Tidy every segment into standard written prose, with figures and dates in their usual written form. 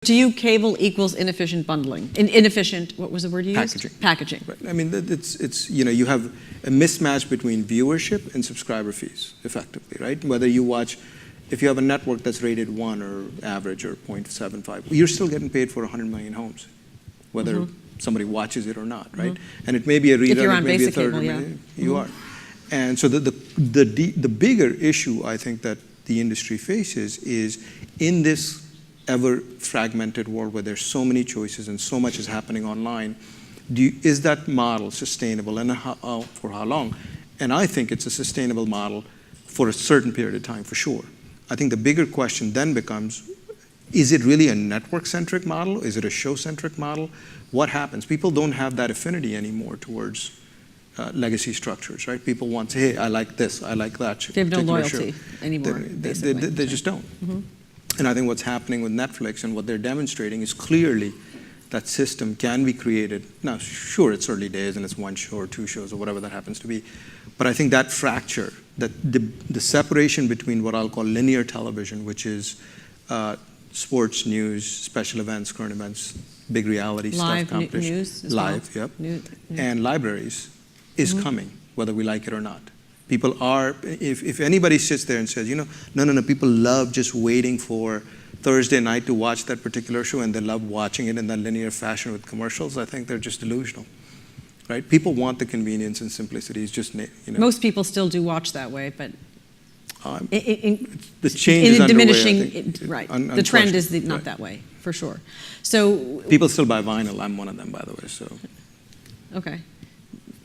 To you, cable equals inefficient bundling. Inefficient, what was the word you used? Packaging. Packaging. Right. I mean, it's you have a mismatch between viewership and subscriber fees, effectively, right? Whether you watch, if you have a network that's rated 1 or average or 0.75, you're still getting paid for 100 million homes, whether somebody watches it or not, right? And it may be a rerun, if you're on it may be a basic third, cable, yeah. You are. And so the bigger issue I think that the industry faces is in this ever fragmented world where there's so many choices and so much is happening online, is that model sustainable, and for how long? And I think it's a sustainable model for a certain period of time, for sure. I think the bigger question then becomes, is it really a network-centric model? Is it a show-centric model? What happens? People don't have that affinity anymore towards legacy structures, right? People want to say, hey, I like this, I like that. They have no loyalty anymore, basically. They just don't. And I think what's happening with Netflix and what they're demonstrating is clearly that system can be created. Now, sure, it's early days and it's 1 show or 2 shows or whatever that happens to be. But I think that fracture, that the separation between what I'll call linear television, which is sports, news, special events, current events, big reality live stuff, competition. News as live, well. Yep. And libraries is coming, whether we like it or not. People are, if anybody sits there and says, no, people love just waiting for Thursday night to watch that particular show and they love watching it in that linear fashion with commercials, I think they're just delusional, right? People want the convenience and simplicity. It's just, Most people still do watch that way, but the change is diminishing, underway, right. The trend is not that way, for sure. So people still buy vinyl. I'm one of them, by the way, so. Okay.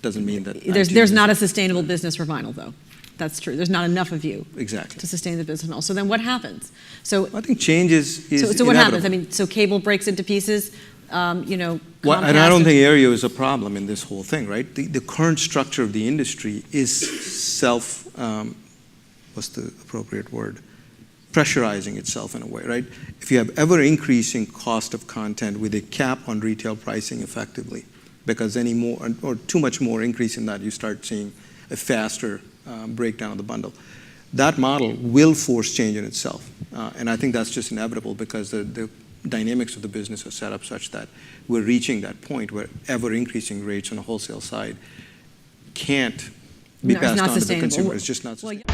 Doesn't mean that there's not a sustainable business for vinyl, though. That's true. There's not enough of you to sustain the business model. So then what happens? So I think change is so what happens? I mean, so cable breaks into pieces. And I don't think Aereo is a problem in this whole thing, right? The current structure of the industry is what's the appropriate word? Pressurizing itself in a way, right? If you have ever increasing cost of content with a cap on retail pricing effectively, because any more or too much more increase in that, you start seeing a faster breakdown of the bundle. That model will force change in itself. And I think that's just inevitable because the dynamics of the business are set up such that we're reaching that point where ever-increasing rates on the wholesale side can't be passed on to the consumer. It's just not sustainable.